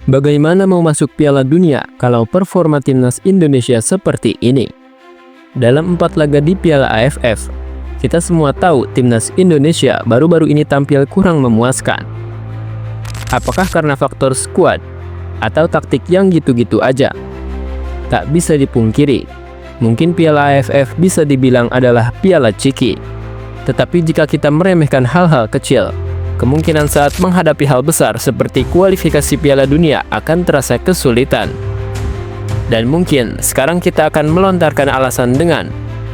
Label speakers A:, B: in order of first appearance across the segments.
A: Bagaimana mau masuk Piala Dunia kalau performa timnas Indonesia seperti ini? Dalam 4 laga di Piala AFF, kita semua tahu timnas Indonesia baru-baru ini tampil kurang memuaskan. Apakah karena faktor skuad atau taktik yang gitu-gitu aja? Tak bisa dipungkiri, mungkin Piala AFF bisa dibilang adalah piala ciki. Tetapi jika kita meremehkan hal-hal kecil, kemungkinan saat menghadapi hal besar seperti kualifikasi Piala Dunia akan terasa kesulitan. Dan mungkin sekarang kita akan melontarkan alasan dengan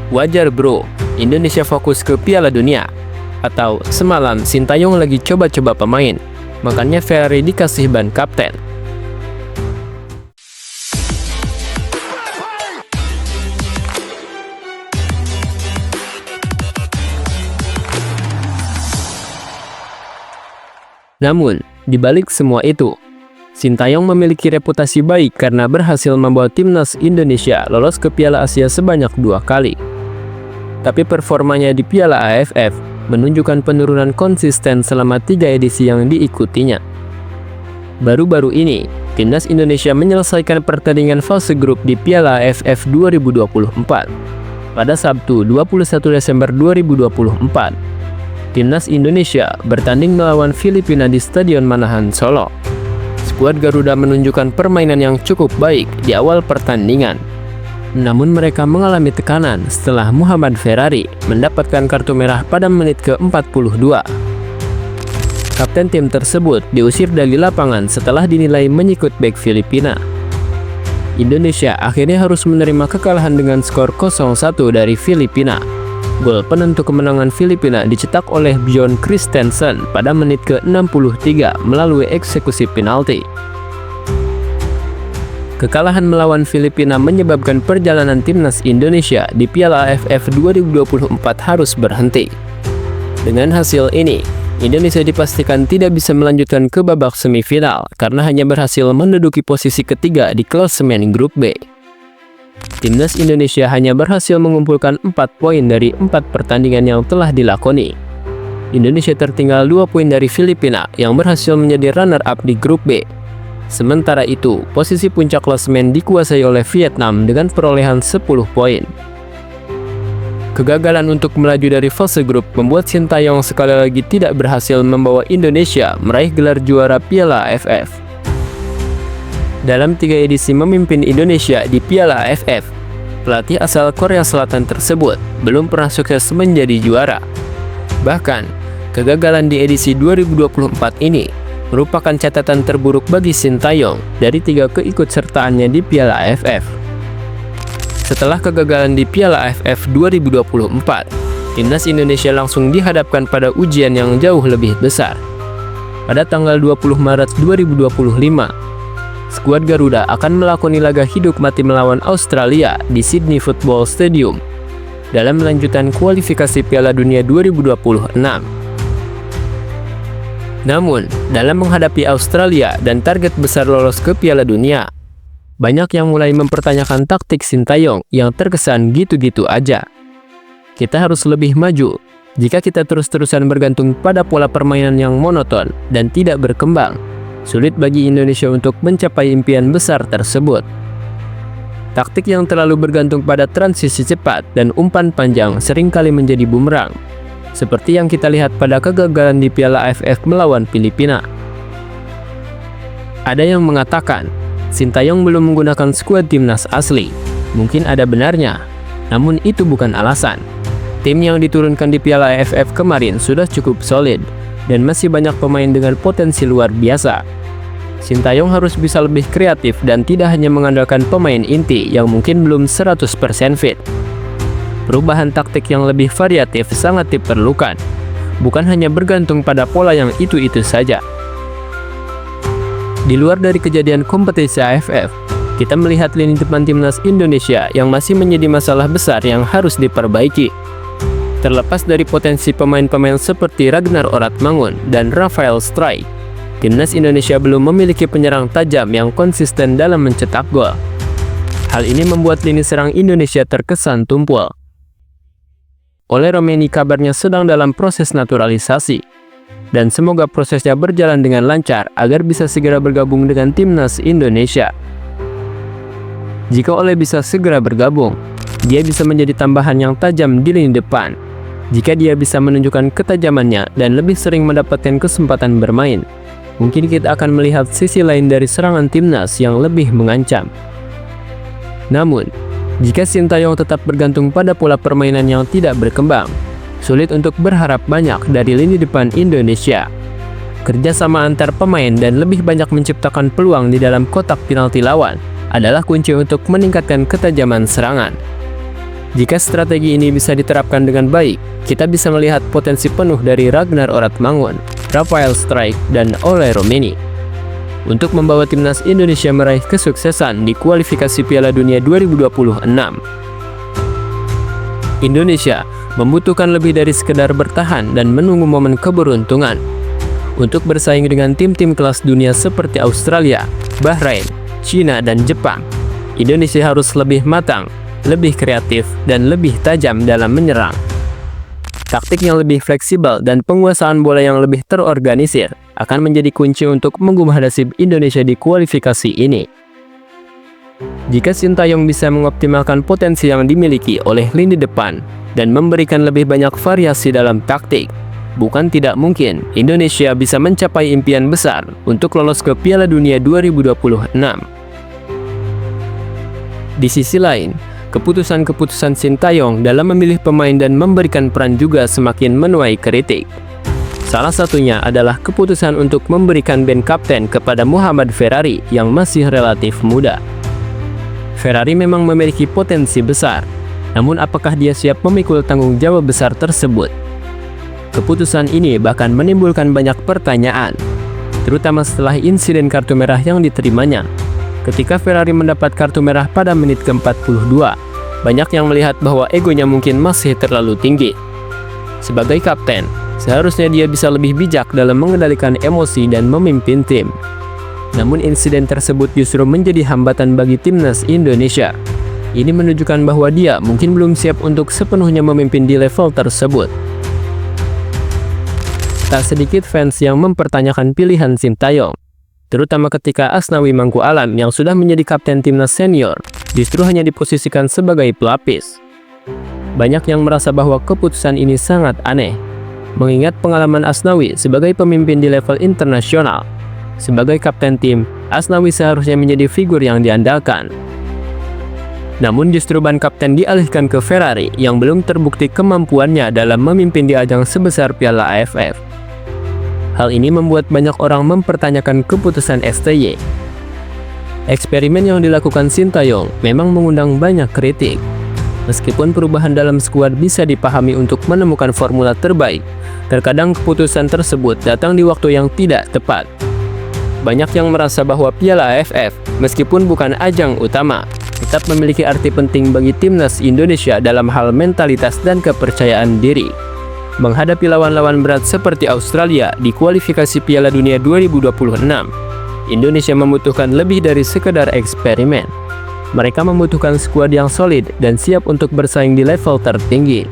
A: wajar bro, Indonesia fokus ke Piala Dunia. Atau semalam Sintayong lagi coba-coba pemain, makanya Ferrari dikasih ban kapten. Namun, di balik semua itu, Sintayong memiliki reputasi baik karena berhasil membawa timnas Indonesia lolos ke Piala Asia sebanyak 2 kali. Tapi performanya di Piala AFF menunjukkan penurunan konsisten selama 3 edisi yang diikutinya. Baru-baru ini, timnas Indonesia menyelesaikan pertandingan fase grup di Piala AFF 2024. Pada Sabtu 21 Desember 2024, timnas Indonesia bertanding melawan Filipina di Stadion Manahan, Solo. Skuad Garuda menunjukkan permainan yang cukup baik di awal pertandingan. Namun mereka mengalami tekanan setelah Muhammad Ferrari mendapatkan kartu merah pada menit ke-42. Kapten tim tersebut diusir dari lapangan setelah dinilai menyikut bek Filipina. Indonesia akhirnya harus menerima kekalahan dengan skor 0-1 dari Filipina. Gol penentu kemenangan Filipina dicetak oleh Bjorn Christensen pada menit ke-63 melalui eksekusi penalti. Kekalahan melawan Filipina menyebabkan perjalanan timnas Indonesia di Piala AFF 2024 harus berhenti. Dengan hasil ini, Indonesia dipastikan tidak bisa melanjutkan ke babak semifinal karena hanya berhasil menduduki posisi ketiga di klasemen grup B. Timnas Indonesia hanya berhasil mengumpulkan 4 poin dari 4 pertandingan yang telah dilakoni. Indonesia tertinggal 2 poin dari Filipina yang berhasil menjadi runner-up di grup B. Sementara itu, posisi puncak klasemen dikuasai oleh Vietnam dengan perolehan 10 poin. Kegagalan untuk melaju dari fase grup membuat Sintayong sekali lagi tidak berhasil membawa Indonesia meraih gelar juara Piala AFF. Dalam 3 edisi memimpin Indonesia di Piala AFF, pelatih asal Korea Selatan tersebut belum pernah sukses menjadi juara. Bahkan, kegagalan di edisi 2024 ini merupakan catatan terburuk bagi Sintayong dari 3 keikutsertaannya di Piala AFF. Setelah kegagalan di Piala AFF 2024, timnas Indonesia langsung dihadapkan pada ujian yang jauh lebih besar. Pada tanggal 20 Maret 2025, skuad Garuda akan melakoni laga hidup mati melawan Australia di Sydney Football Stadium dalam lanjutan kualifikasi Piala Dunia 2026. Namun, dalam menghadapi Australia dan target besar lolos ke Piala Dunia, banyak yang mulai mempertanyakan taktik Sintayong yang terkesan gitu-gitu aja. Kita harus lebih maju. Jika kita terus-terusan bergantung pada pola permainan yang monoton dan tidak berkembang, sulit bagi Indonesia untuk mencapai impian besar tersebut. Taktik yang terlalu bergantung pada transisi cepat dan umpan panjang seringkali menjadi bumerang, seperti yang kita lihat pada kegagalan di Piala AFF melawan Filipina. Ada yang mengatakan, Sintayong belum menggunakan skuad timnas asli. Mungkin ada benarnya, namun itu bukan alasan. Tim yang diturunkan di Piala AFF kemarin sudah cukup solid, dan masih banyak pemain dengan potensi luar biasa. Sintayong harus bisa lebih kreatif dan tidak hanya mengandalkan pemain inti yang mungkin belum 100% fit. Perubahan taktik yang lebih variatif sangat diperlukan, bukan hanya bergantung pada pola yang itu-itu saja. Di luar dari kejadian kompetisi AFF, kita melihat lini depan timnas Indonesia yang masih menjadi masalah besar yang harus diperbaiki. Terlepas dari potensi pemain-pemain seperti Ragnar Oratmangun dan Rafael Struijk, timnas Indonesia belum memiliki penyerang tajam yang konsisten dalam mencetak gol. Hal ini membuat lini serang Indonesia terkesan tumpul. Ole Romeni kabarnya sedang dalam proses naturalisasi. dan semoga prosesnya berjalan dengan lancar agar bisa segera bergabung dengan timnas Indonesia. Jika Ole bisa segera bergabung, dia bisa menjadi tambahan yang tajam di lini depan. Jika dia bisa menunjukkan ketajamannya dan lebih sering mendapatkan kesempatan bermain, mungkin kita akan melihat sisi lain dari serangan timnas yang lebih mengancam. Namun, jika Sintayong tetap bergantung pada pola permainan yang tidak berkembang, sulit untuk berharap banyak dari lini depan Indonesia. Kerjasama antar pemain dan lebih banyak menciptakan peluang di dalam kotak penalti lawan adalah kunci untuk meningkatkan ketajaman serangan. Jika strategi ini bisa diterapkan dengan baik, kita bisa melihat potensi penuh dari Ragnar Oratmangun, Rafael Struijk, dan Ole Romeni untuk membawa timnas Indonesia meraih kesuksesan di kualifikasi Piala Dunia 2026. Indonesia membutuhkan lebih dari sekedar bertahan dan menunggu momen keberuntungan. Untuk bersaing dengan tim-tim kelas dunia seperti Australia, Bahrain, China, dan Jepang, Indonesia harus lebih matang, lebih kreatif, dan lebih tajam dalam menyerang. Taktik yang lebih fleksibel dan penguasaan bola yang lebih terorganisir akan menjadi kunci untuk mengubah nasib Indonesia di kualifikasi ini. Jika Sintayong bisa mengoptimalkan potensi yang dimiliki oleh lini depan dan memberikan lebih banyak variasi dalam taktik, bukan tidak mungkin Indonesia bisa mencapai impian besar untuk lolos ke Piala Dunia 2026. Di sisi lain, keputusan-keputusan Sintayong dalam memilih pemain dan memberikan peran juga semakin menuai kritik. Salah satunya adalah keputusan untuk memberikan band kapten kepada Muhammad Ferrari yang masih relatif muda. Ferrari memang memiliki potensi besar, namun apakah dia siap memikul tanggung jawab besar tersebut? Keputusan ini bahkan menimbulkan banyak pertanyaan, terutama setelah insiden kartu merah yang diterimanya. Ketika Ferrari mendapat kartu merah pada menit ke-42, banyak yang melihat bahwa egonya mungkin masih terlalu tinggi. Sebagai kapten, seharusnya dia bisa lebih bijak dalam mengendalikan emosi dan memimpin tim. Namun insiden tersebut justru menjadi hambatan bagi timnas Indonesia. Ini menunjukkan bahwa dia mungkin belum siap untuk sepenuhnya memimpin di level tersebut. Tak sedikit fans yang mempertanyakan pilihan Sintayong, terutama ketika Asnawi Mangku Alam yang sudah menjadi kapten timnas senior justru hanya diposisikan sebagai pelapis. Banyak yang merasa bahwa keputusan ini sangat aneh, mengingat pengalaman Asnawi sebagai pemimpin di level internasional. Sebagai kapten tim, Asnawi seharusnya menjadi figur yang diandalkan. Namun justru ban kapten dialihkan ke Ferrari yang belum terbukti kemampuannya dalam memimpin di ajang sebesar Piala AFF. Hal ini membuat banyak orang mempertanyakan keputusan STY. Eksperimen yang dilakukan Sintayong memang mengundang banyak kritik. Meskipun perubahan dalam skuad bisa dipahami untuk menemukan formula terbaik, terkadang keputusan tersebut datang di waktu yang tidak tepat. Banyak yang merasa bahwa Piala AFF, meskipun bukan ajang utama, tetap memiliki arti penting bagi timnas Indonesia dalam hal mentalitas dan kepercayaan diri. Menghadapi lawan-lawan berat seperti Australia di kualifikasi Piala Dunia 2026, Indonesia membutuhkan lebih dari sekedar eksperimen. Mereka membutuhkan skuad yang solid dan siap untuk bersaing di level tertinggi.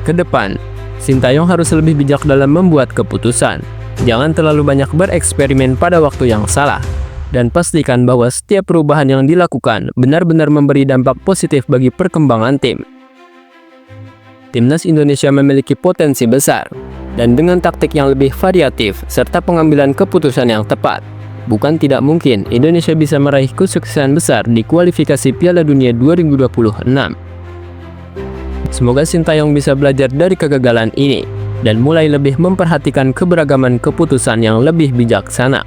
A: Kedepan, Sintayong harus lebih bijak dalam membuat keputusan. Jangan terlalu banyak bereksperimen pada waktu yang salah, dan pastikan bahwa setiap perubahan yang dilakukan benar-benar memberi dampak positif bagi perkembangan tim. Timnas Indonesia memiliki potensi besar, dan dengan taktik yang lebih variatif serta pengambilan keputusan yang tepat, bukan tidak mungkin Indonesia bisa meraih kesuksesan besar di kualifikasi Piala Dunia 2026. Semoga Sintayong bisa belajar dari kegagalan ini dan mulai lebih memperhatikan keberagaman keputusan yang lebih bijaksana,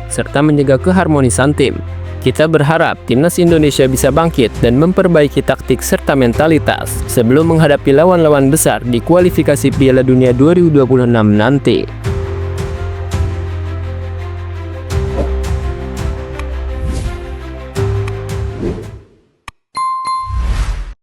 A: serta menjaga keharmonisan tim. Kita berharap timnas Indonesia bisa bangkit dan memperbaiki taktik serta mentalitas sebelum menghadapi lawan-lawan besar di kualifikasi Piala Dunia 2026 nanti.